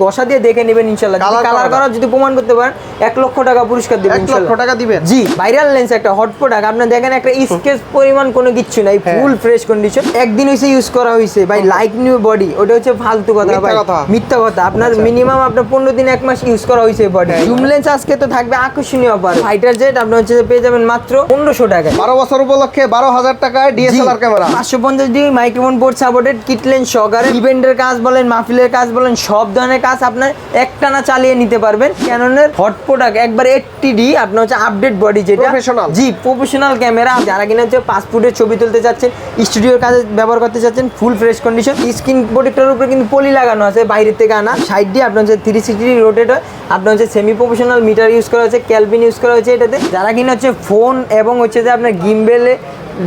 ঘষা দিয়ে দেখে নেবেন ইনশাআল্লাহ। কালার করা যদি প্রমাণ করতে পারেন 1 লক্ষ টাকা পুরস্কার দিবেন ইনশাআল্লাহ। 1 লক্ষ টাকা দিবেন। জি, ভাইরাল লেন্স একটা হট প্রোডাক্ট। আপনি দেখেন একটা স্কেচ পরিমাণ কোনো কিছু নাই, ফুল ফ্রেশ কন্ডিশন। একদিন হইছে ইউজ করা হইছে ভাই, লাইক নিউ বডি, ওটা হচ্ছে ফালতু কথা ভাই, মিথ্যা কথা। আপনার মিনিমাম আপনার 15 দিন 1 মাস ইউজ করা হইছে বডি। জুম লেন্স আজকে তো থাকবে আকর্ষণীয় অফার। ফাইটার জেট আপনি হচ্ছে পেয়ে যাবেন মাত্র 1500 টাকায়। 12 বছর উপলক্ষে 12000 টাকায় DSLR camera, 550 degree microphone port supported, kit lens সহকারে। ইভেন্টের কাজ বলেন, মাহফিলের কাজ বলেন, সব ধরনের কাজ আপনার একটানা চালিয়ে নিতে পারবেন। ক্যাননের হট প্রোডাক্ট একবার 80D আপনার হচ্ছে আপডেট বডি, যেটা প্রফেশনাল। জি, প্রফেশনাল ক্যামেরা। যারা কিনা হচ্ছে পাসপোর্টের ছবি তুলতে চাচ্ছেন, স্টুডিওর কাজে ব্যবহার করতে চাচ্ছেন, ফুল ফ্রেশ কন্ডিশন। স্ক্রিন প্রোটেক্টরের উপরে কিন্তু পলি লাগানো আছে বাইরের থেকে আনা। সাইড দিয়ে আপনার হচ্ছে 360 রোটেট হয়। আপনার হচ্ছে সেমি প্রফেশনাল মিটার ইউজ করা হয়েছে, ক্যালভিন ইউজ করা হয়েছে এটাতে। যারা কিনা হচ্ছে ফোন এবং হচ্ছে যে আপনার গিম্বেলে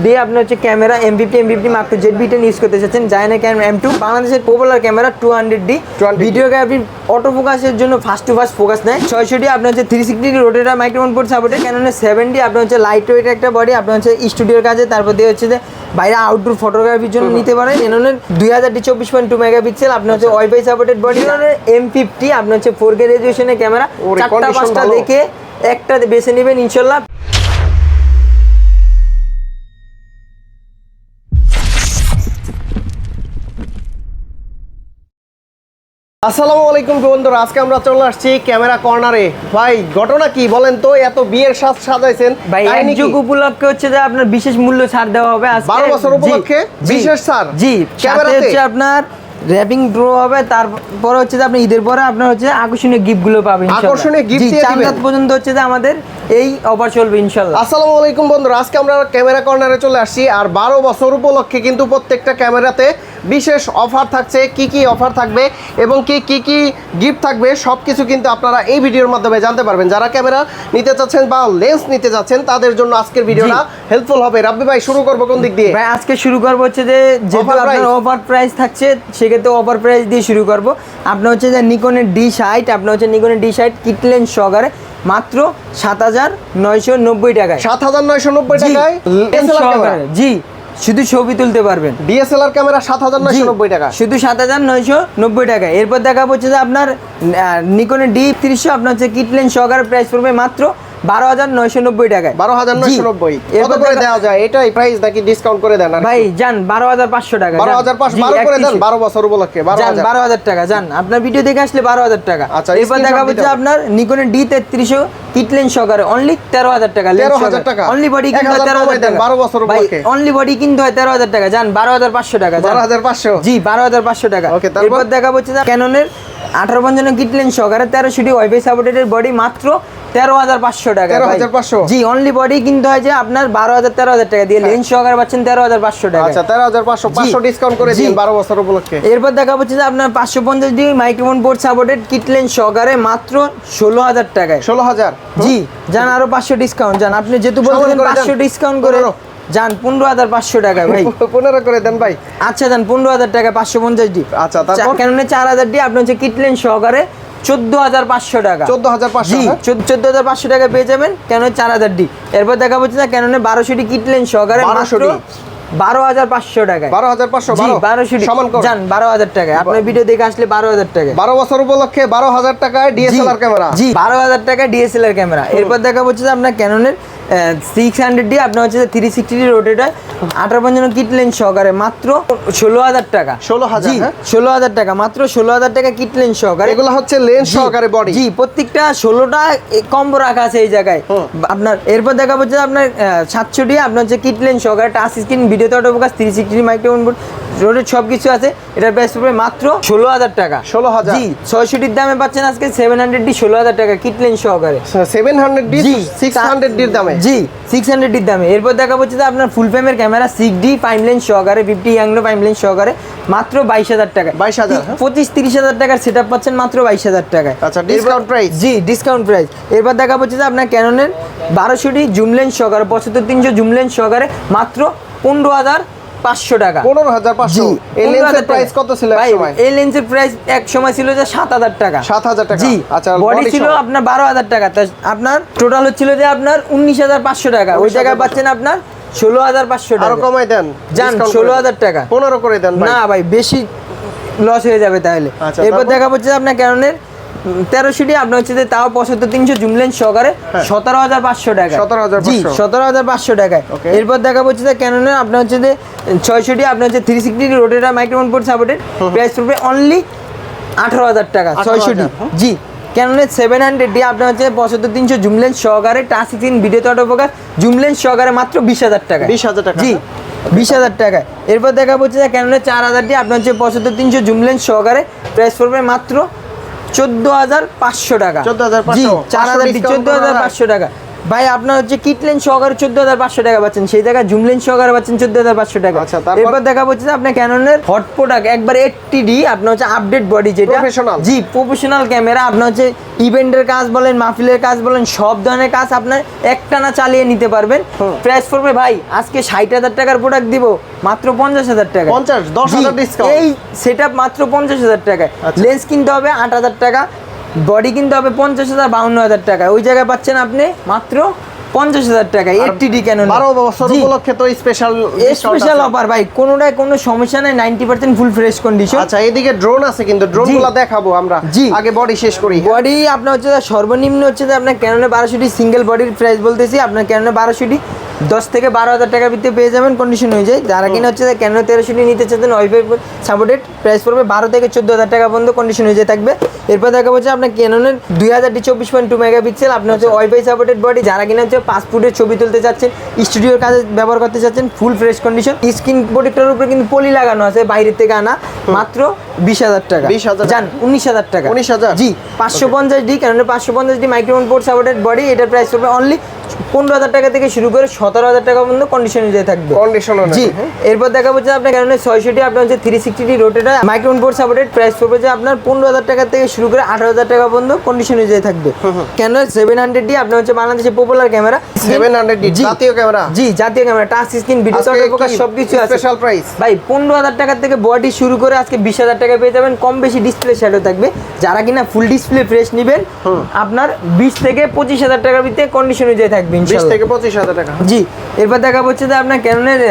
দিয়ে আপনি হচ্ছে camera M50 mark two Z10 use করতে চাচ্ছেন, জায়না ক্যামেরা M2 বাংলাদেশের popular camera 200D। Videography auto ফোকাসের জন্য ফাস্ট টু ফাস্ট ফোকাস নেয়। 600D আপনার হচ্ছে 360 রোটেটার মাইক্রোফোন পোর্ট সাপোর্টে। ক্যাননের 7D আপনার হচ্ছে লাইট ওয়েট একটা বডি, আপনার হচ্ছে স্টুডিওর কাজে, তারপর দিয়ে হচ্ছে যে বাইরে আউটডোর ফটোগ্রাফির জন্য নিতে পারেন। ক্যাননের 2000D 24.2 মেগাপিক্সেল আপনার হচ্ছে ওয়াইফাই সাপোর্টেড বডি। ক্যাননের M50 আপনার হচ্ছে 4K রেজোলিউশনের ক্যামেরা। 4টা-5টা দেখে একটা বেছে নেবেন ইনশাআল্লাহ। আসসালামু আলাইকুম বন্ধুরা, আজকে আমরা চলে আসছি ক্যামেরা কর্নারে। ভাই ঘটনা কি বলেন তো, এত বিয়ের সাজ সাজাইছেন ভাই? এক যুগ উপলক্ষে হচ্ছে যে আপনার বিশেষ মূল্য ছাড় দেওয়া হবে আজকে। 12 বছর উপলক্ষে বিশেষ ছাড়। জি, ক্যামেরাতে হচ্ছে আপনার র‍্যাপিং ড্র হবে। তারপর হচ্ছে যে আপনি ঈদের পরে আপনার হচ্ছে আকর্ষণীয় গিফটগুলো পাবেন ইনশাআল্লাহ। আকর্ষণীয় গিফট দিয়ে দিবেন। 4 রাত পর্যন্ত হচ্ছে যে আমাদের এই অফার চলবে ইনশাআল্লাহ। আসসালামু আলাইকুম বন্ধুরা, আজকে আমরা ক্যামেরা কর্নারে চলে আসছি। আর 12 বছর উপলক্ষে কিন্তু প্রত্যেকটা ক্যামেরাতে বিশেষ অফার থাকছে। কি কি অফার থাকবে এবং কি কি গিফট থাকবে সবকিছু কিন্তু আপনারা এই ভিডিওর মাধ্যমে জানতে পারবেন। যারা ক্যামেরা নিতে চাচ্ছেন বা লেন্স নিতে চাচ্ছেন তাদের জন্য আজকের ভিডিওটা হেল্পফুল হবে। রাব্বি ভাই, শুরু করব কোন দিক দিয়ে? ভাই আজকে শুরু করব হচ্ছে যে যেহেতু আপনার অফার প্রাইস থাকছে, সেক্ষেত্রে অফার প্রাইস দিয়ে শুরু করব। আপনার হচ্ছে যে নিকনের D60, আপনার হচ্ছে নিকনের D60 কিট লেন্স সহকারে মাত্র 7990 টাকায়। 7990 টাকায় জি, শুধু ছবি তুলতে পারবেন। ডিএসএলআর ক্যামেরা 7990 টাকা, শুধু 7990 টাকা। এরপর দেখা হচ্ছে যে আপনার নিকনের D300 আপনার হচ্ছে কিট লেন্স সহকারে প্রাইস পড়বে মাত্র 12990 টাকায়। 12990 কত করে দেওয়া যায়? এটাই প্রাইস নাকি ডিসকাউন্ট করে দেন? ভাই জান 12500 টাকা। 12500 12 করে দেন। 12 বছর উপলক্ষে 12000 টাকা জান। আপনার ভিডিও দেখে আসলে 12000 টাকা। এরপর দেখা হচ্ছে আপনার নিকনের D3300 কিট লেন্স সহকারে অনলি 13000 টাকা। 13000 টাকা অনলি বডি কিন্তু 13000 টাকা। 12 বছর উপলক্ষে অনলি বডি কিন্তু 13000 টাকা জান। 12500 টাকা। 12500 জি, 12500 টাকা। এরপর দেখা হচ্ছে যে ক্যাননের 1855 কিট লেন্স সহকারে 1300D ওয়াইফাই সাপোর্টেড বডি মাত্র 13500 টাকা। 13500 জি, অনলি বডি কিন্তু হয় যে আপনার 12000 টাকা দিয়ে লেন্স সহকারে পাচ্ছেন 13500 টাকা। আচ্ছা, 13500 500 ডিসকাউন্ট করে দিন 12 বছর উপলক্ষে। এরপর দেখা হচ্ছে যে আপনার 550D microphone port supported kit lens সহকারে মাত্র 16000 টাকায়। 16000 জি জান, আরো 500 ডিসকাউন্ট জান। আপনি যেহেতু বলছেন 500 ডিসকাউন্ট করে জান 15500 টাকা ভাই। 15 করে দেন ভাই। আচ্ছা জান, 15000 টাকা 550D। আচ্ছা, তারপর ক্যাননে 4000D আপনি হচ্ছে কিট লেন্স সহকারে 14500 টাকা। 14500 জি, 14500 টাকা পেয়ে যাবেন ক্যানন 4000D। এরপর দেখা হচ্ছে যে ক্যাননে 1200D কিট লেন্স সহকারে মাত্র 12500 টাকা। 12500 1200D সমান করে জান 12000 টাকা। আপনার ভিডিও দেখে আসলে 12000 টাকা। 12 বছর উপলক্ষে 12000 টাকায় ডিএসএলআর ক্যামেরা। জি, 12000 টাকা ডিএসএলআর ক্যামেরা। এরপর দেখা হচ্ছে যে আপনার ক্যাননের 600D আপনার হচ্ছে 360 রোটেটার 58 কিট লেন্স সহকারে মাত্র 16000 টাকা। 16000 16000 টাকা, মাত্র 16000 টাকা কিট লেন্স সহকারে। এগুলো হচ্ছে লেন্স সহকারে বডি। জি, প্রত্যেকটা 16টা কম্বো রাখা আছে এই জায়গায় আপনার। এরপর দেখা হচ্ছে আপনার 700D আপনার হচ্ছে কিট লেন্স সহকারে টাচ স্ক্রিন, ভিডিওতে auto focus, 360 microphone board rotate সবকিছু আছে। এটার প্রাইস পড়বে মাত্র 16000 টাকা। 16000 জি, 600Dর দামে পাচ্ছেন আজকে 700D 16000 টাকা কিট লেন্স সহকারে। 700D 600D এর দামে। জি, 600D দামে। এরপর দেখা হচ্ছে যে আপনার ফুল ফ্রেমের ক্যামেরা 6D 5 লেন্স সহকারে 50 অ্যাংলো 5 লেন্স সহকারে মাত্র 22000 টাকা। 22000 25-30,000 টাকার সেটআপ পাচ্ছেন মাত্র 22000 টাকায়। আচ্ছা, ডিসকাউন্ট প্রাইস। জি, ডিসকাউন্ট প্রাইস। এরপর দেখা হচ্ছে যে আপনার ক্যাননের 1200D জুম লেন্স সহকারে 75300 জুম লেন্স সহকারে মাত্র 15500 টাকা। 15500। এই লেন্সের প্রাইস কত ছিল এক সময়? এই লেন্সের প্রাইস এক সময় ছিল যে 7000 টাকা। 7000 টাকা। জি, আচ্ছা, বডি ছিল আপনার 12000 টাকা। তাই আপনার টোটাল হচ্ছিল যে আপনার 19500 টাকা। ওই জায়গায় পাচ্ছেন আপনার 16500 টাকা। আরো কমাই দেন জান 16000 টাকা। 15 করে দেন ভাই। না ভাই, বেশি লস হয়ে যাবে তাহলে। আচ্ছা, এরপর তারপর? দেখা হচ্ছে আপনার ক্যাননের 1300 আপনার হচ্ছে যে তাও 75-300 জুম লেন্স সহকারে 17,500 টাকা। 17,500 জি 17,500 টাকায়। Okay. এরপর দেখা হচ্ছে যে ক্যাননের আপনার হচ্ছে যে 600 আপনার হচ্ছে 360 rotator microphone port supported, price পড়বে অনলি 18,000 টাকা। 18,000 600 জি ক্যাননের 700 আপনার হচ্ছে 75-300 জুম লেন্স সহকারে টাচ স্ক্রিন ভিডিওতে অটোফোকাস জুম লেন্স সহকারে মাত্র 20,000 টাকা। 20,000 টাকা। জি 20,000 টাকায়। এরপর দেখা হচ্ছে যে ক্যাননের 4000 আপনার হচ্ছে 75-300 জুম লেন্স সহকারে প্রাইস পড়বে মাত্র 14,500 টাকা। 14,500 জি 4000 discount 14,500 টাকা। ভাই আপনার হচ্ছে কিট লেন্স সহকারে 14,500 টাকা পাচ্ছেন, সেই জায়গায় জুম লেন্স সহকারে পাচ্ছেন 14,500 টাকা। আচ্ছা, তারপর? এরপর দেখা হচ্ছে যে আপনার ক্যাননের হট প্রোডাক্ট একবার 80D আপনার হচ্ছে আপডেট বডি যেটা Professional। জি প্রফেশনাল ক্যামেরা, আপনার হচ্ছে ইভেন্টের কাজ বলেন, মাহফিলের কাজ বলেন, সব ধরনের কাজ আপনার একটানা চালিয়ে নিতে পারবেন। প্রাইস পড়বে ভাই আজকে 60,000 টাকার প্রোডাক্ট দিব মাত্র 50,000 টাকা। 10,000 discount। এই সেটআপ মাত্র 50,000 টাকায়। আচ্ছা। লেন্স কিনতে হবে 8,000 টাকা, বডি কিনতে হবে 50,000 52,000 টাকা। ওই জায়গায় পাচ্ছেন আপনি মাত্র 50,000 টাকায় 80D ক্যানন। 12 বছর উপলক্ষে তো স্পেশাল স্পেশাল অফার ভাই, কোনোটায় কোনো সমস্যা নাই, 90% ফুল ফ্রেশ কন্ডিশন। আচ্ছা, এদিকে ড্রোন আছে কিন্তু ড্রোনগুলো দেখাবো আমরা। জি। আগে বডি শেষ করি। বডি আপনার হচ্ছে যে সর্বনিম্ন হচ্ছে যে আপনার ক্যাননে 1200D সিঙ্গেল বডির প্রাইস বলতেছি, আপনার ক্যাননে 1200D 10 থেকে 12,000 টাকার ভিতরে পেয়ে যাবেন কন্ডিশন অনুযায়ী। যারা কিনা হচ্ছে যে ক্যাননে 1300D নিতে চাচ্ছেন ওয়াইফাই সাপোর্টেড, প্রাইস পড়বে 12 থেকে 14,000 টাকা পর্যন্ত কন্ডিশন অনুযায়ী থাকবে। এরপর দেখা হচ্ছে আপনার ক্যাননের 2000D 24.2 মেগাপিক্সেল আপনার হচ্ছে ওয়াইফাই সাপোর্টেড বডি। যারা কিনা হচ্ছে পাসপোর্টের ছবি তুলতে চাচ্ছেন, স্টুডিওর কাজে ব্যবহার করতে চাচ্ছেন, ফুল ফ্রেশ কন্ডিশন। স্ক্রিন প্রোটেক্টরের উপরে কিন্তু পলি লাগানো আছে বাইরের থেকে আনা, মাত্র 20,000 টাকা। 20,000 জান 19,000 টাকা। 19,000? জি 550D কারণ 550D microphone port supported body, এটার প্রাইস পড়বে অনলি 15,000 টাকা থেকে শুরু করে 17,000 টাকা পর্যন্ত কন্ডিশন অনুযায়ী থাকবে। কন্ডিশন জি এরপর দেখা হচ্ছে আপনার কারণে 600D আপনার হচ্ছে 360D rotator microphone port supported, price পড়বে যে আপনার 15,000 টাকা থেকে শুরু করে 18,000 টাকা পর্যন্ত কন্ডিশন অনুযায়ী থাকবে। কেন 700D আপনার হচ্ছে বাংলাদেশের পপুলার ক্যামেরা 700D জি। জাতীয় ক্যামেরা। জি জাতীয় camera, touch screen, video autofocus সবকিছু আছে। স্পেশাল প্রাইস ভাই 15,000 টাকা থেকে বডি শুরু করে আজকে 20,000 টাকা পেয়ে যাবেন। কম বেশি ডিসপ্লে শ্যাডো থাকবে। যারা কিনা ফুল ডিসপ্লে ফ্রেশ নেবেন আপনার 20 থেকে 25,000 টাকার ভিতরে কন্ডিশন অনুযায়ী থাকবে 20 ইনশাআল্লাহ। থেকে 25,000 টাকা। জি এরপর দেখা হচ্ছে যে আপনার ক্যাননের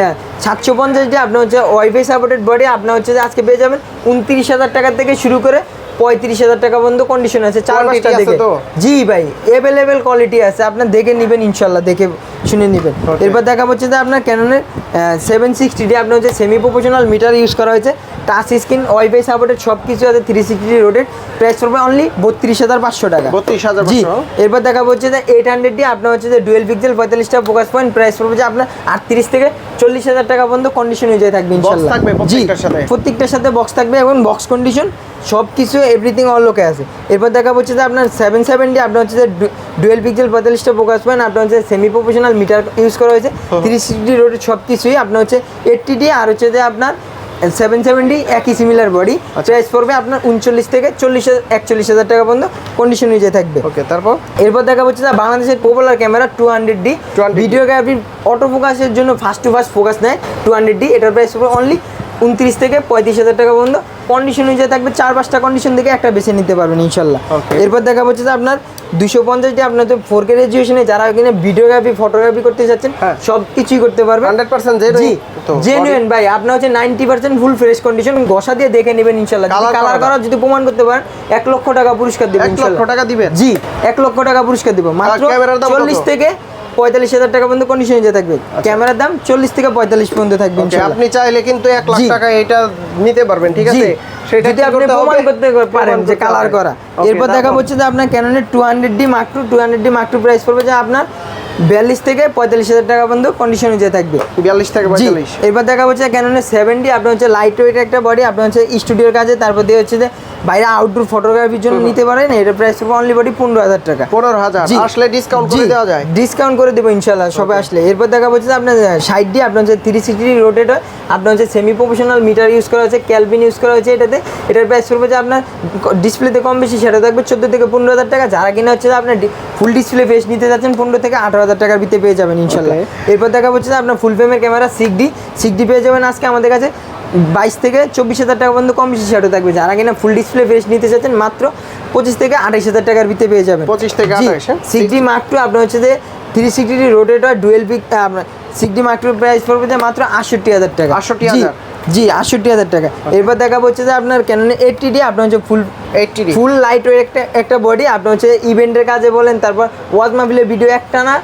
750D আপনার হচ্ছে ওয়াইফাই সাপোর্টেড বডি আপনার হচ্ছে যে আজকে পেয়ে যাবেন 29,000 টাকা থেকে শুরু করে 35,000 টাকা পর্যন্ত কন্ডিশন আছে। 4-5টা Quality আছে দেখে তো? জি ভাই অ্যাভেলেবেল কোয়ালিটি আছে, আপনার দেখে নেবেন ইনশাল্লাহ, দেখে শুনে নেবেন। Okay. এরপর দেখা হচ্ছে যে আপনার ক্যাননের 760D আপনার হচ্ছে সেমি প্রফেশনাল মিটার ইউজ করা হয়েছে, টাচ স্ক্রিন, ওয়াইফাই সাপোর্টেড সব কিছু আছে, 360D রোটেড, প্রাইস পড়বে অনলি 32,500 টাকা। 32,500 জি এরপর দেখা হচ্ছে যে 800D আপনার হচ্ছে যে ডুয়েল পিক্সেল 45টা ফোকাস পয়েন্ট, প্রাইস পড়বে যে আপনার 38 থেকে 40,000 টাকা পর্যন্ত কন্ডিশন অনুযায়ী থাকবে ইনশাআল্লাহ। থাকবে জি প্রত্যেকটার সাথে? প্রত্যেকটার সাথে বক্স থাকবে এবং বক্স কন্ডিশন সব কিছু এভরিথিং অল ওকে আছে। এরপর দেখা হচ্ছে যে আপনার 770 আপনার হচ্ছে যে ডুয়েল পিক্সেল 45টা ফোকাস পয়েন্ট আপনার হচ্ছে সেমি প্রফেশনাল মিটার ইউজ করা হয়েছে, 360D রোটেড সব কিছুই আপনার হচ্ছে 80D আর হচ্ছে যে আপনার 770 একই সিমিলার বডি, প্রাইস পড়বে আপনার 39 থেকে 41,000 টাকা পর্যন্ত কন্ডিশন অনুযায়ী থাকবে। ওকে, তারপর এরপর দেখা হচ্ছে যে বাংলাদেশের popular camera 200D 200D videography auto ফোকাসের জন্য ফাস্ট টু ফাস্ট ফোকাস নেয় 200D, এটার প্রাইস পড়বে অনলি 29 থেকে 35,000 টাকা পর্যন্ত কন্ডিশন অনুযায়ী থাকবে। 4-5টা কন্ডিশন থেকে একটা বেছে নিতে পারবেন ইনশাল্লাহ। Okay. এরপর দেখা হচ্ছে যে আপনার 250D আপনার তো 4K রেজুলেশনে যারা এখানে ভিডিওগ্রাফি ফটোগ্রাফি করতে চাচ্ছেন হ্যাঁ। সব কিছুই করতে পারবেন 100% জি genuine তো জেনুইন ভাই। আপনার হচ্ছে 90% ফুল ফ্রেশ কন্ডিশন, ঘষা দিয়ে দেখে নেবেন ইনশাল্লাহ। Colour কালার করা করা যদি প্রমাণ করতে পারেন 1 লক্ষ টাকা পুরস্কার দেবেন 1 লক্ষ ইনশাল্লাহ। টাকা দিবেন? জি 1 লক্ষ টাকা পুরস্কার দিব মাত্র। ক্যামেরার দাম কত? 40 থেকে 45,000 টাকা পর্যন্ত কন্ডিশন যে থাকবে। ক্যামেরার দাম 40 থেকে 45 পর্যন্ত থাকবে Okay, ইনশাআল্লাহ। আপনি চাইলে কিন্তু 1 লাখ জি। টাকা এটা নিতে পারবেন, ঠিক জি, আছে? সেটা যদি কি আপনি করতে হবে? প্রমাণ করতে পারেন প্রমাণ যে করতে কালার হবে। করা। Okay, এরপর দেখা তারপর? হচ্ছে যে আপনার ক্যাননের 200D mark two 200D mark two price পড়বে যে আপনার 42 থেকে 45,000 টাকা পর্যন্ত কন্ডিশন যে থাকবে 42 থেকে জি 45। এরপর দেখা হচ্ছে ক্যাননের 7D আপনার হচ্ছে লাইট ওয়েট একটা বডি আপনার হচ্ছে স্টুডিওর কাজে, তারপর দিয়ে হচ্ছে যে বাইরে আউটডোর ফটোগ্রাফির জন্য নিতে পারেন। এটার প্রাইস পড়বে অনলি বডি 15,000 টাকা। 15,000 জি। আসলে ডিসকাউন্ট করে দেওয়া যায়। ডিসকাউন্ট করে দেবো ইনশাল্লাহ সবে আসলে। এরপর দেখা হচ্ছে যে আপনার 60D আপনার হচ্ছে 360 রোটেট হয়, আপনার হচ্ছে সেমি প্রফেশনাল মিটার ইউজ করা হয়েছে, ক্যালভিন ইউজ করা হয়েছে এটাতে। এটার প্রাইস পড়বে যে আপনার ডিসপ্লেতে কম বেশি সেটা থাকবে 14 থেকে 15,000 টাকা। যারা কিনা হচ্ছে যে আপনার ফুল ডিসপ্লে ফেস নিতে যাচ্ছেন 15 থেকে 18,000 টাকার ভিতরে পেয়ে যাবেন ইনশাল্লাহ। এরপর দেখা হচ্ছে যে আপনার ফুল ফ্রেমের ক্যামেরা 6D পেয়ে যাবেন আজকে আমাদের কাছে 22 থেকে 24,000 টাকা পর্যন্ত কম বেশি সেটা থাকবে। যারা কিনা ফুল ডিসপ্লে ফেস নিতে চাচ্ছেন মাত্র 25 থেকে 28,000 টাকার ভিতরে পেয়ে যাবেন। 25 থেকে 28, হ্যাঁ? 6D মার্ক টু আপনার হচ্ছে যে 360 রোটেট হয় ডুয়েল পিক আপনার 6D মার্ক টু প্রাইস পড়বে যে মাত্র 68,000 টাকা। 68,000 জি 68,000 টাকা। এরপর দেখাবো হচ্ছে যে আপনার ক্যানন 80D, আপনার হচ্ছে ফুল লাইট ওয়েট একটা বডি, আপনার হচ্ছে ইভেন্টের কাজে বলেন, তারপর ওয়াজ মাহফিলের ভিডিও একটানা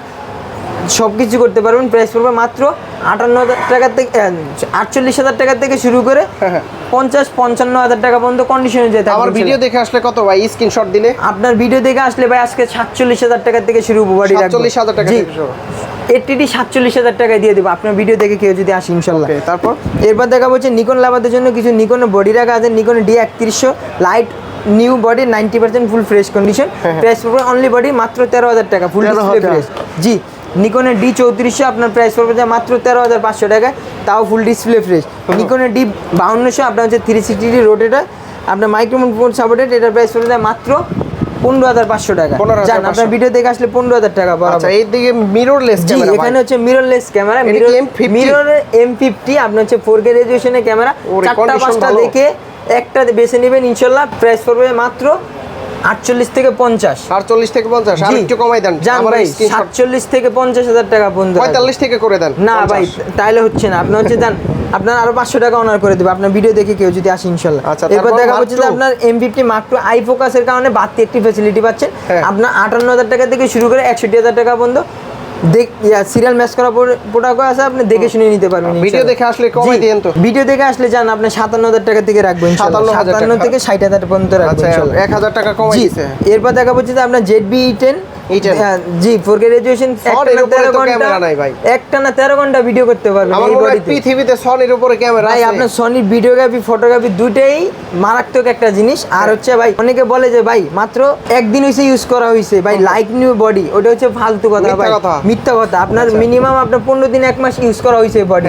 সব কিছু করতে পারবেন। প্রাইস পড়বে মাত্র 58,000 টাকা থেকে 48,000 টাকা থেকে শুরু করে 50-55,000 টাকা পর্যন্ত কন্ডিশনে যেতে আমার ভিডিও দেখে আসলে কত ভাই স্ক্রিনশট দিলে? আপনার ভিডিও দেখে আসলে ভাই আজকে 47,000 টাকা থেকে শুরু বডি রাখবো। 47,000 টাকা থেকে শুরু। 80D 47,000 টাকায় দিয়ে দেবো আপনার ভিডিও দেখে কেউ যদি আসে ইনশাল্লাহ। তারপর এরপর দেখাবো হচ্ছে নিকন লাভারদের জন্য কিছু নিকনের বডি রাখা আছে। Nikon D3100 light new body 90% full fresh condition. Price পড়বে অনলি বডি মাত্র 13,000 টাকা, ফুল ডিসপ্লে ফ্রেশ। জি নিকনের D3400 আপনার প্রাইস পড়বে যে মাত্র 13,500 টাকায়, তাও ফুল ডিসপ্লে ফ্রেশ। নিকনের D5200 আপনার হচ্ছে 360 রোটেটার, আপনার মাইক্রোফোন সাপোর্টেড, এটার প্রাইস পড়বে যে মাত্র 15,500 টাকা। জান আপনার ভিডিও দেখে আসলে 15,000 টাকা বরাবর। আচ্ছা এই দিকে মিররলেস ক্যামেরা, এখানে হচ্ছে মিররলেস ক্যামেরা, মিরর M50 আপনার হচ্ছে 4K রেজোলিউশনের ক্যামেরা। 4টা 5টা দেখে একটা বেছে নেবেন ইনশাআল্লাহ। প্রাইস পড়বে মাত্র 48 থেকে 50। 48 থেকে 50 আর একটু কমাই দেন জান ভাই, 47 থেকে 50,000 টাকা পর্যন্ত। 45 থেকে করে দেন। না ভাই তাইলে হচ্ছে না, আপনি হচ্ছে জান আপনার আরো 500 টাকা অনার করে দেব আপনার ভিডিও দেখে কেউ যদি আসে ইনশাআল্লাহ। এরপর দেখা হচ্ছে যে আপনার M50 Mark II আই ফোকাসের কারণে বাড়তি একটি ফ্যাসিলিটি পাচ্ছেন। আপনার 58,000 টাকা থেকে শুরু করে 61,000 টাকা পর্যন্ত সিরিয়াল ম্যাচ করা প্রোডাক্ট আছে, আপনি দেখে শুনে নিতে পারবেন। ভিডিও দেখে আসলে কমাই দেন তো। ভিডিও দেখে আসলে জান আপনি 57,000 টাকা থেকে রাখবেন ইনশাআল্লাহ। 57 থেকে 60,000 পর্যন্ত রাখবেন ইনশাআল্লাহ। 1,000 টাকা কমাই দিয়েছে। এরপর দেখা হচ্ছে যে আপনার ZB-E10 জি 4K রেজোলিউশন, একটা না 13 ঘন্টা ভিডিও করতে পারবেন এই বডিতে। পৃথিবীতে সনির উপরে ক্যামেরা ভাই আপনার সনির ভিডিওগ্রাফি ফটোগ্রাফি দুটেই মারাত্মক একটা জিনিস। আর হচ্ছে ভাই অনেকে বলে যে ভাই মাত্র একদিন হইছে ইউজ করা হইছে, ভাই লাইক নিউ বডি, ওটা হচ্ছে ফালতু কথা ভাই, মিথ্যা কথা। আপনার মিনিমাম আপনার 15 দিন 1 মাস ইউজ করা হইছে বডি।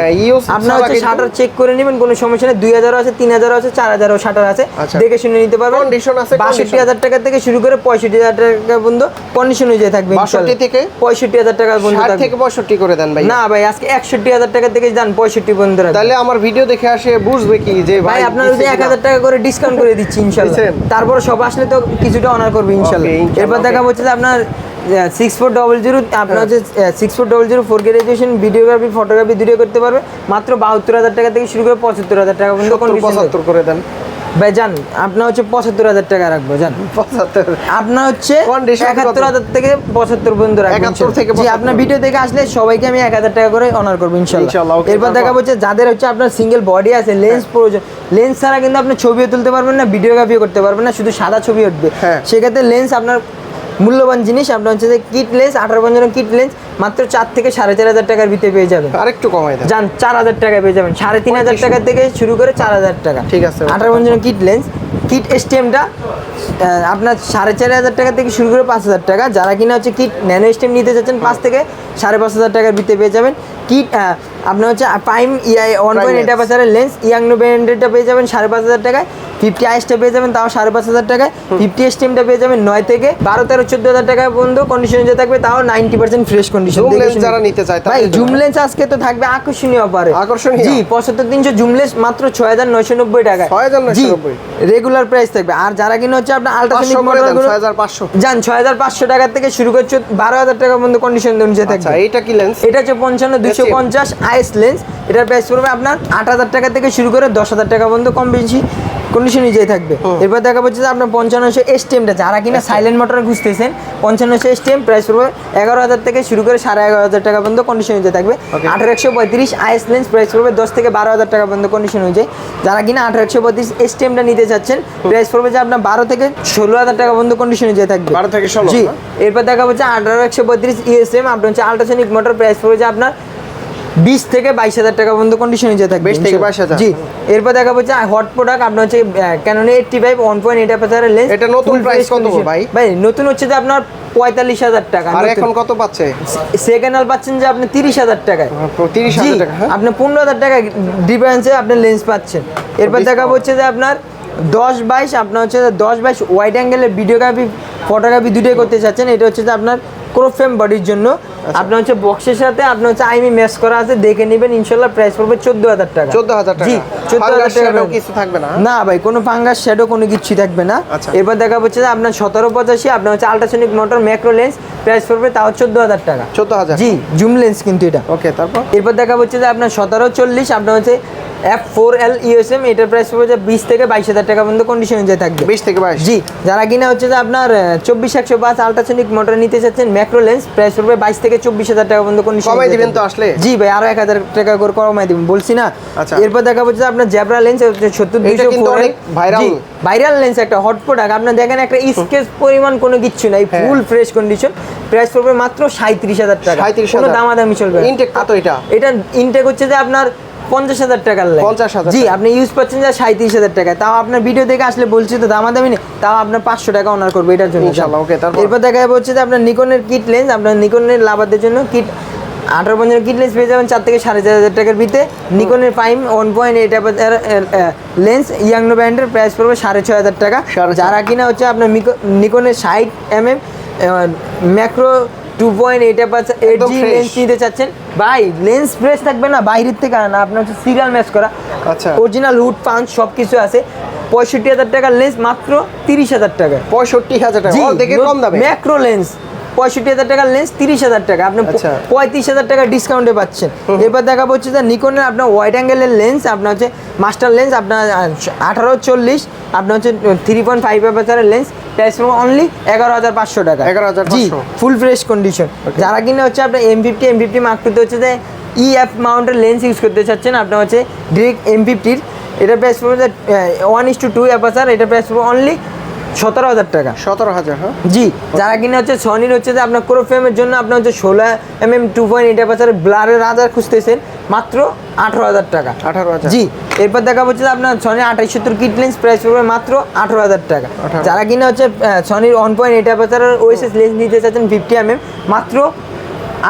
আপনার হচ্ছে শাটার চেক করে নেবেন, কোনো সমস্যা নেই। 2,000 আছে, 3,000 আছে, 4,000 শাটার আছে, দেখে শুনে নিতে পারবেন। কন্ডিশন আছে 62,000 টাকা থেকে শুরু করে 65,000 টাকা পর্যন্ত কন্ডিশন অনুযায়ী থাকবে। 62 থেকে 65,000 টাকা পর্যন্ত 60 থেকে 65 করে দেন ভাই। না ভাই আজকে 61,000 টাকা থেকে যান 65 পর্যন্ত রাখবেন। তাহলে আমার ভিডিও দেখে আসে বুঝবে কি যে ভাই আপনার যদি 1,000 টাকা করে ডিসকাউন্ট করে দিচ্ছি ইনশাআল্লাহ। তারপর সব আসলে তো কিছুটা অনার করবে ইনশাআল্লাহ। এরপর দেখা হচ্ছে যে আপনার 6400 আপনার হচ্ছে 6400 4K রেজোলিউশন ভিডিওগ্রাফি ফটোগ্রাফি দুটোই করতে পারবে মাত্র 72,000 টাকা থেকে শুরু করে 75,000 টাকা পর্যন্ত। 75 করে দেন ভাই জান আপনার হচ্ছে 75,000 টাকা রাখবো জান। 75 আপনার হচ্ছে 71,000 থেকে 75 পর্যন্ত রাখবো। 71 থেকে জি আপনার ভিডিও দেখে আসলে সবাইকে আমি 1,000 টাকা করে অনার করবো ইনশাআল্লাহ। এরপর দেখা হচ্ছে যাদের হচ্ছে আপনার সিঙ্গেল বডি আছে, লেন্স প্রয়োজন, লেন্স ছাড়া কিন্তু আপনি ছবিও তুলতে পারবেন না, ভিডিওগ্রাফিও করতে পারবেন না, শুধু সাদা ছবি উঠবে। সেক্ষেত্রে লেন্স আপনার মূল্যবান জিনিস। আপনার হচ্ছে যে কিট লেন্স 18 কিট লেন্স মাত্র 4 থেকে 4,500 টাকার ভিতরে পেয়ে যাবেন। আরেকটু কমাই দেন জান 4,000 টাকা পেয়ে যাবেন, 3,500 টাকা থেকে শুরু করে 4,000 টাকা। ঠিক আছে 18 কিট লেন্স কিট STMটা আপনার 4,500 টাকা থেকে শুরু করে 5,000 টাকা। যারা কিনা হচ্ছে কিট ন্যানো STM নিতে চাচ্ছেন 5 থেকে 5,500 টাকার ভিতরে পেয়ে যাবেন। কিট আপনার হচ্ছে প্রাইম 1.8 অ্যাপারচারের লেন্স ইয়াংনো ব্র্যান্ডেডটা পেয়ে যাবেন 5,500 টাকায়। 50 আইসটা পেয়ে যাবেন তাও 5,500 টাকায়। 50 STMটা পেয়ে যাবেন 9 থেকে 12, 13, 14,000 টাকা পর্যন্ত কন্ডিশনে যে থাকবে, তাও 90% ফ্রেশ কন্ডিশন। জুম লেন্স যারা নিতে চায় ভাই জুম লেন্স আজকে তো থাকবে আকর্ষণীয় অফারে। জি 75-300 জুম লেন্স মাত্র 6,990 টাকায়। 6,990 রেগুলার প্রাইস থাকবে। আর যারা কিনা হচ্ছে আপনার আলট্রাসোনিক মডেলগুলো 6,500 জান 6,500 টাকা থেকে শুরু করে 12,000 টাকা পর্যন্ত কন্ডিশন অনুযায়ী থাকবে। আচ্ছা এটা কি লেন্স? এটা হচ্ছে 55-250 আইএস লেন্স। এটার প্রাইস পড়বে আপনার 8,000 টাকা থেকে শুরু করে 10,000 টাকা পর্যন্ত কম বেশি কন্ডিশন অনুযায়ী থাকবে। এরপর দেখা যাচ্ছে যে আপনার 5500 STMটা যারা কিনা সাইলেন্ট মোটর খুঁজতেছেন, 5500 STM প্রাইস পড়বে 11,000 থেকে শুরু করে 11,500 টাকা পর্যন্ত কন্ডিশন অনুযায়ী থাকবে। 1835 আইএস লেন্স প্রাইস পড়বে 10 থেকে 12,000 টাকা পর্যন্ত কন্ডিশন অনুযায়ী। যারা কিনা 1835 STMটা নিতে চাচ্ছেন প্রাইস পড়বে যে আপনার 12 থেকে 16,000 টাকা পর্যন্ত কন্ডিশন অনুযায়ী থাকবে। 12 থেকে 16 জি। এরপর দেখা যাচ্ছে 1835 ESM আপনার হচ্ছে আলট্রাসোনিক মোটর প্রাইস পড়বে যে আপনার 20 থেকে 22,000 টাকা পর্যন্ত কন্ডিশন অনুযায়ী থাকবে। 20 থেকে 22,000 জি। এরপর দেখা যাচ্ছে হট প্রোডাক্ট আপনার হচ্ছে ক্যানন 85 1.8 অ্যাপারচারের লেন্স। এটা নতুন প্রাইস কত ভাই? ভাই নতুন হচ্ছে যে আপনার 45,000 টাকা। আর এখন কত পাচ্ছে? সেকেন্ড হ্যান্ড পাচ্ছেন যে আপনি 30,000 টাকায়। 30,000 টাকা আপনি 15,000 টাকা ডিফারেন্সে আপনি লেন্স পাচ্ছেন। এরপর দেখা হচ্ছে যে আপনার 10-22 আপনার হচ্ছে 10-22 ওয়াইড অ্যাঙ্গেলের ভিডিওগ্রাফি ফটোগ্রাফি দুটোই করতে চাচ্ছেন। এটা হচ্ছে যে আপনার ক্রোফ্রেম বডির জন্য। আপনার হচ্ছে বক্সের সাথে আপনার হচ্ছে আইমি ম্যাচ করা আছে, দেখে নেবেন ইনশাআল্লাহ। প্রাইস পড়বে 14,000 টাকা। 14,000 টাকা। জি 14,000 টাকা কিছু থাকবে না? না ভাই কোনো ফাঙ্গাস শ্যাডো কোনো কিছু থাকবে না। এবার দেখা হচ্ছে যে আপনার 1785 আপনার হচ্ছে ultrasonic motor macro lens price পড়বে তাও 14,000 টাকা। 14,000 জি জুম লেন্স কিন্তু এটা। ওকে তারপর এরপর দেখা হচ্ছে যে আপনার 1740 আপনার হচ্ছে F4L USM, এটার প্রাইস পড়বে 20 থেকে 22,000 টাকা পর্যন্ত কন্ডিশন অনুযায়ী থাকবে। 20 থেকে 22। জি, যারা কিনা হচ্ছে যে আপনার 24-105 আল্ট্রাসনিক মোটর নিতে চাচ্ছেন ম্যাক্রো লেন্স, প্রাইস পড়বে 22 থেকে 24,000 টাকা পর্যন্ত কন্ডিশন। কমাই দিবেন তো আসলে? জি ভাই, আরো 1,000 টাকা করে কমাই দিবেন, বলছি না। আচ্ছা। এরপর দেখা হচ্ছে যে আপনার জেব্রা লেন্স 70-204, এটা কিন্তু অনেক ভাইরাল। ভাইরাল লেন্স, একটা হট প্রোডাক্ট। আপনার দেখেন একটা স্কেচ পরিমাণ কোনো কিচ্ছু নাই, হ্যাঁ। ফুল ফ্রেশ কন্ডিশন, প্রাইস পড়বে মাত্র 37,000 টাকা। 37,000 কোনো দামাদামি চলবে না। ইনটেক কত এটা? এটা ইনটেক হচ্ছে যে আপনার 50,000 টাকার লেন্স। 50,000 জি, টাকা। আপনি ইউজ পাচ্ছেন যে 37,000 টাকা। তাও আপনার ভিডিও দেখে আসলে বলছি তো দামাদামি নেই, তাও আপনার 500 টাকা অনার করবে এটার জন্য। ইনশাআল্লাহ, ওকে। তারপর এরপর দেখা যাবে হচ্ছে যে আপনার নিকনের কিট লেন্স, আপনার নিকনের লাভারদের জন্য কিট 18 কিট লেন্স পেয়ে যাবেন 4 থেকে 4,500 টাকার ভিতরে। নিকনের প্রাইম 1.8 লেন্স ইয়াংনো ব্র্যান্ডের, প্রাইস পড়বে 6,500 টাকা। 6,500 যারা কিনা হচ্ছে আপনার নিকনের 60mm ম্যাক্রো 2.8 একদম জি fresh। লেন্স নিতে চাচ্ছেন ভাই, লেন্স ফ্রেশ থাকবে না, বাইরের থেকে আনা, আপনার হচ্ছে সিরিয়াল ম্যাচ করা, আচ্ছা। অরিজিনাল হুড পাঞ্চ সব কিছু আছে। 65,000 টাকার লেন্স মাত্র 30,000 টাকা। 65,000 টাকা, দেখে কম দামে। ম্যাক্রো লেন্স 65,000 টাকার লেন্স 30,000 টাকা, আপনি আচ্ছা। 35,000 টাকা ডিসকাউন্টে পাচ্ছেন। এরপর দেখা হচ্ছে যে নিকনের আপনার ওয়াইড অ্যাঙ্গেলের লেন্স, আপনার হচ্ছে মাস্টার লেন্স, আপনার 18-40, আপনার হচ্ছে 3.5 অ্যাপারচারের লেন্স, প্রাইস পড়বে অনলি 11,500 টাকা। 11,500। জি, ফুল ফ্রেশ কন্ডিশন। যারা কিনা হচ্ছে আপনার M50 Mark II হচ্ছে যে EF মাউন্টের লেন্স ইউজ করতে চাচ্ছেন, আপনার হচ্ছে ডিরেক্ট M50-র, এটা প্রাইস পড়বে 1:2 অ্যাপারচার, এটা প্রাইস পড়বে অনলি 17,000 টাকা। 17,000। হ্যাঁ, জি, যারা কিনা হচ্ছে সনির হচ্ছে যে আপনার ক্রো ফ্রেমের জন্য আপনার হচ্ছে 16mm 2.8 অ্যাপারচারের ব্লারের রাজার খুঁজতেছেন, মাত্র 18,000 টাকা। 18,000। জি, এরপর দেখা হচ্ছে যে আপনার সনি 2870 কিট লেন্স, প্রাইস পড়বে মাত্র 18,000 টাকা। 18,000। যারা কিনা হচ্ছে সনির 1.8 অ্যাপারচারের ওএসএস লেন্স নিতে চাচ্ছেন 50mm, মাত্র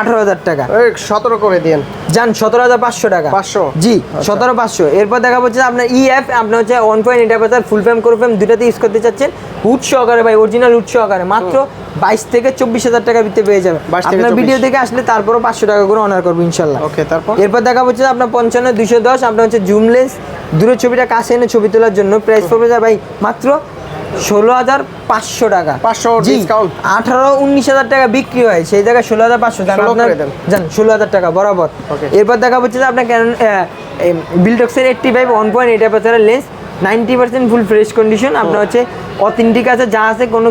18,000 টাকা। 17 করে দিন। যান 17,500 টাকা। 500? জি, 17,500। এরপর দেখা হচ্ছে যে আপনার EF, আপনার হচ্ছে 1.8 অ্যাপারচার ফুল ফ্রেম ক্রো ফ্রেম দুটাতে ইউজ করতে চাচ্ছেন, হুড সহকারে ভাই, অরিজিনাল হুড সহকারে, মাত্র 22 থেকে 24,000 টাকার ভিতরে পেয়ে যাবেন। 22 থেকে আপনার 24,000 ভিডিও দেখে আসলে তারপরও 500 টাকা করে অনার করবো ইনশাল্লাহ। ওকে, তারপর? এরপর দেখা হচ্ছে যে আপনার 55-210, আপনার হচ্ছে জুম লেন্স, দূরের ছবিটা কাছে এনে ছবি তোলার জন্য, প্রাইস পড়বে যা ভাই মাত্র 16,500 টাকা। 500 ডিসকাউন্ট। 18-19,000 টাকা বিক্রি হয়, সেই জায়গায় 16,500 টাকা 16 আপনার করে দেন। যান 16,000 টাকা বরাবর। Okay. এরপর দেখা হচ্ছে যে আপনার ক্যানন বিল্ডক্সের 85 1.8 অ্যাপারচারের লেন্স, 90% ফুল ফ্রেশ কন্ডিশন, আপনার হচ্ছে অথেন্টিক আছে, যা আছে কোনো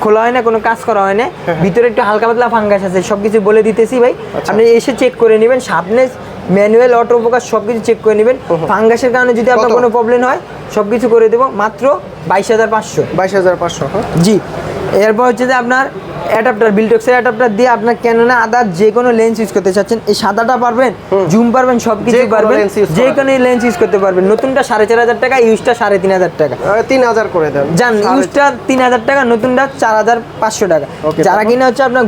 খোলা হয় না, কোনো কাজ করা হয় না, ভিতরে একটু হালকা পাতলা ফাঙ্গাস আছে, সব কিছু বলে দিতেছি ভাই, আচ্ছা। আপনি এসে চেক করে নেবেন, শার্পনেস, ম্যানুয়াল, অটো ফোকাস সব কিছু চেক করে নেবেন। ফাঙ্গাসের কারণে যদি আপনার কত? কোনো প্রবলেম হয় সব কিছু করে দেবো, মাত্র 22,500। 22,500। হ্যাঁ, জি, এরপর হচ্ছে যে আপনার অ্যাডাপ্টার, বিল্ডক্সের অ্যাডাপ্টার দিয়ে আপনার ক্যানোনা আদার যে কোনো লেন্স ইউজ করতে চাচ্ছেন, এই সাদাটা পারবেন, জুম পারবেন, সব কিছু যে কোনো পারবেন, lens use যে করা। কোনো লেন্স ইউজ করতে পারবেন। নতুনটা 4,500 টাকা, ইউজটা 3,500 টাকা। 3,000 করে দেন। যান, ইউজটা 3,000 টাকা, নতুনটা 4,500 টাকা। Okay, যারা তারপর? কিনা হচ্ছে আপনার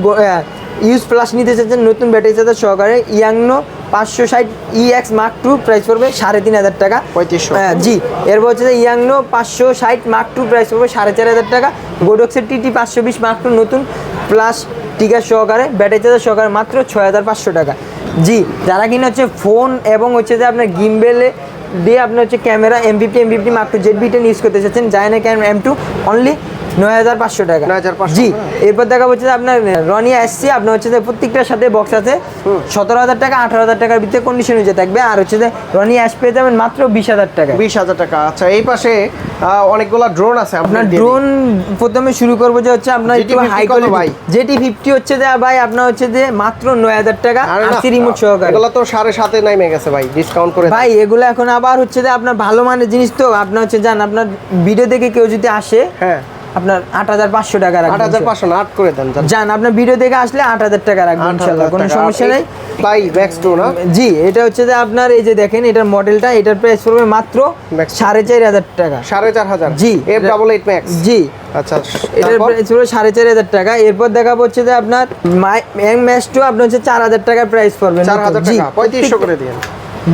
ইউজ প্লাস নিতে চাচ্ছেন নতুন ব্যাটারি চার্জার সহকারে, ইয়াংনো 560 EX Mark II, প্রাইস পড়বে 3,500 টাকা। 3500। জি, এরপর হচ্ছে যে ইয়াংনো 560 Mark II, প্রাইস পড়বে 4,500 টাকা। গোডক্সের TT 520 Mark II নতুন প্লাস টিকার সহকারে, ব্যাটারি চার্জার সহকারে, মাত্র 6,500 টাকা। জি, যারা কিনা হচ্ছে ফোন এবং হচ্ছে যে আপনার গিম্বেলে দিয়ে আপনার হচ্ছে camera M50 Mark II ZV-10 use করতে চাচ্ছেন, জায়না ক্যামেরা M2, অনলি 9,500 টাকা। 9,500 জি, এরপর দেখা হচ্ছে যে আপনার রনিয়া SC, আপনার হচ্ছে যে প্রত্যেকটার সাথে বক্স আছে, 17,000 টাকা, 18,000 টাকার ভিতরে কন্ডিশন হয়ে থাকবে। আর হচ্ছে যে রনিয়া S পেয়ে যাবেন মাত্র 20,000 টাকা। 20,000 টাকা। আচ্ছা, এই পাশে অনেকগুলা ড্রোন আছে আপনার ড্রোন প্রথমে শুরু করবো যে হচ্ছে আপনার একটু GT50 হাই কত কোয়ালিটি ভাই? GT50 হচ্ছে যে ভাই আপনার হচ্ছে যে মাত্র 9,000 টাকা, আরসি রিমোট সহকারে। এগুলো তো 7.5 নেমে গেছে ভাই, ডিসকাউন্ট করে দেন। ভাই এগুলো এখন আবার হচ্ছে যে আপনার ভালো মানের জিনিস তো, আপনার হচ্ছে জান, আপনার ভিডিও দেখে কেউ যদি আসে, হ্যাঁ, আপনার 8,500 টাকা রাখবেন। 8,500 না, 8 করে দেন। জান, আপনার ভিডিও দেখে আসলে 8,000 টাকা রাখবেন ইনশাআল্লাহ, কোনো সমস্যা নেই। ফ্লাই ম্যাক্স 2 না? জি, এটা হচ্ছে যে আপনার এই যে দেখেন এটার মডেলটা, এটার প্রাইস পড়বে মাত্র Max 4,500 টাকা। 4,500। জি, F88 ম্যাক্স। জি, আচ্ছা, এটার প্রাইস পড়বে 4,500 টাকা। এরপর দেখাবো হচ্ছে যে আপনার M2 আপনার হচ্ছে 4,000 টাকার প্রাইস পড়বে। 4,000 জি, টাকা, 3500 করে দিন।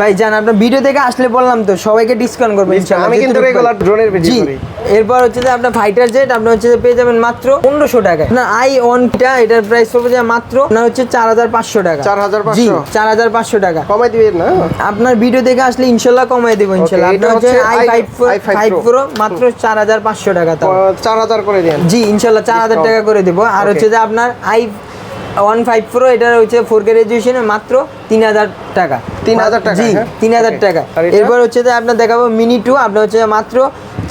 ভাই জান, আপনার ভিডিও দেখে আসলে বললাম তো সবাইকে ডিসকাউন্ট করবেন ইনশাআল্লাহ। আমি কিন্তু রেগুলার ড্রোনের ভিডিও জি, করি। এরপর হচ্ছে যে আপনার ফাইটার জেট, আপনার হচ্ছে যে পেয়ে যাবেন মাত্র 1,500 টাকা। আপনার I-ONটা, এটার প্রাইস পড়বে যে মাত্র আপনার হচ্ছে 4,500 টাকা। 4,500? জি, 4,500 টাকা। কমাই দিবেন না? আপনার ভিডিও দেখে আসলে ইনশাআল্লাহ কমাই দেবো ইনশাআল্লাহ। এটা আপনার হচ্ছে হচ্ছে i5 Pro, মাত্র 4,500 টাকা। তাও 4,000 করে দেন। জি, ইনশাআল্লাহ 4,000 টাকা করে দেবো। আর Okay. হচ্ছে যে আপনার S15 Pro এটা হচ্ছে 4K রেজলিউশনে মাত্র 3000 টাকা। 3000 টাকা, জি হ্যাঁ? 3000 Okay. টাকা। আর এটা? এরপর হচ্ছে যে আপনার দেখাবো মিনি 2, আপনার হচ্ছে মাত্র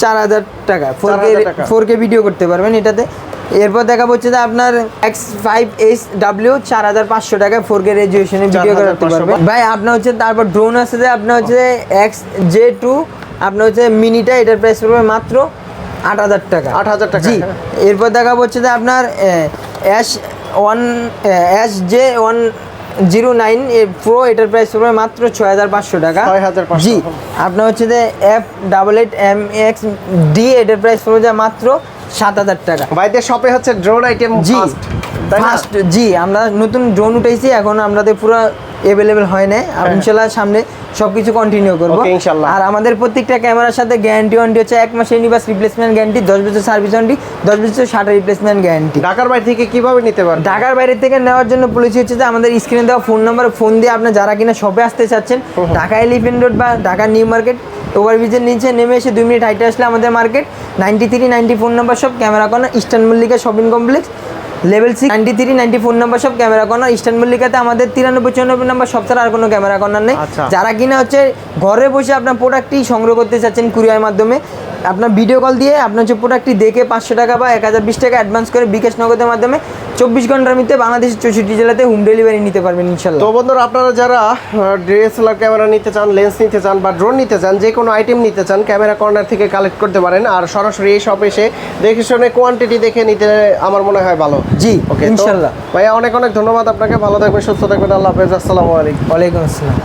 4000 টাকা। 4000 টাকা। 4K ভিডিও করতে পারবেন এটাতে। এরপর দেখাবো হচ্ছে যে আপনার X5SW 4500 টাকা 4K রেজলিউশনে ভিডিও করতে 4500 পারবেন ভাই। আপনার হচ্ছে তারপর ড্রোন আছে যে আপনার হচ্ছে XJ2, আপনার হচ্ছে মিনিটা, এটার প্রাইস পড়বে মাত্র 8000 টাকা। 8000 টাকা, জি। হ্যাঁ। এরপর দেখাবো হচ্ছে যে আপনার SJ109 প্রো, এটার প্রাইস পড়বে মাত্র 6500 টাকা। 6500 জি। আপনার হচ্ছে যে F88MXD, এটার প্রাইস পড়বে যে মাত্র 7000 টাকা। ভাইদের শপে হচ্ছে ড্রোন আইটেম জি ফার্স্ট, তাই না? ফার্স্ট। জি, আমরা নতুন ড্রোন উঠাইছি, এখন আমাদের পুরো অ্যাভেলেবেল হয় না। আর ইনশাল্লাহ সামনে সবকিছু কন্টিনিউ করবো। Okay, ইনশাল্লাহ। আর আমাদের প্রত্যেকটা ক্যামেরার সাথে গ্যারান্টি ওয়ারেন্টি হচ্ছে 1 মাসের ইউনিভার্স রিপ্লেসমেন্ট গ্যারান্টি, 10 বছর সার্ভিস ওয়ারেন্টি, 10 বছর শাটার রিপ্লেসমেন্ট গ্যারান্টি। ঢাকার বাইরে থেকে কিভাবে নিতে পারবেন? ঢাকার বাইরে থেকে নেওয়ার জন্য পলিসি হচ্ছে যে আমাদের স্ক্রিনে দেওয়া ফোন নাম্বারে ফোন দিয়ে আপনি যারা কিনা শপে আসতে চাচ্ছেন, ঢাকা এলিফেন্ট রোড বা ঢাকা নিউ মার্কেট ওভারব্রিজের নিচে নেমে এসে 2 মিনিট হাইটে আসলে আমাদের মার্কেট 9390 ফোন নাম্বার সব camera corner eastern Mallika shopping complex level 6 9390 phone number সব ক্যামেরা কর্নার ইস্টার্ন মল্লিকাতে আমাদের 9394 নাম্বার সব ছাড়া আর কোনো ক্যামেরা কর্নার নেই। আচ্ছা। যারা কিনা হচ্ছে ঘরে বসে আপনার প্রোডাক্টটি সংগ্রহ করতে চাচ্ছেন কুরিয়ার মাধ্যমে, আপনার ভিডিও কল দিয়ে আপনার হচ্ছে প্রোডাক্টটি দেখে 500 টাকা বা 1020 টাকা অ্যাডভান্স করে বিকাশ নগদের মাধ্যমে 24 ঘন্টার মধ্যে বাংলাদেশের 64 জেলাতে হোম ডেলিভারি নিতে পারবেন ইনশাল্লাহ। তো বন্ধুরা, আপনারা যারা ডিএসএলআর ক্যামেরা নিতে চান, লেন্স নিতে চান বা ড্রোন নিতে চান, যে কোনো আইটেম নিতে চান, ক্যামেরা কর্নার থেকে কালেক্ট করতে পারেন। আর সরাসরি এই শপে এসে দেখে শুনে কোয়ান্টিটি দেখে নিতে আমার মনে হয় ভালো। জি, ওকে, ইনশাল্লাহ। ভাইয়া অনেক অনেক ধন্যবাদ আপনাকে। ভালো থাকবেন, সুস্থ থাকবেন। আল্লাহ হাফেজ। আসসালামু আলাইকুম। ওয়ালাইকুম আসসালাম।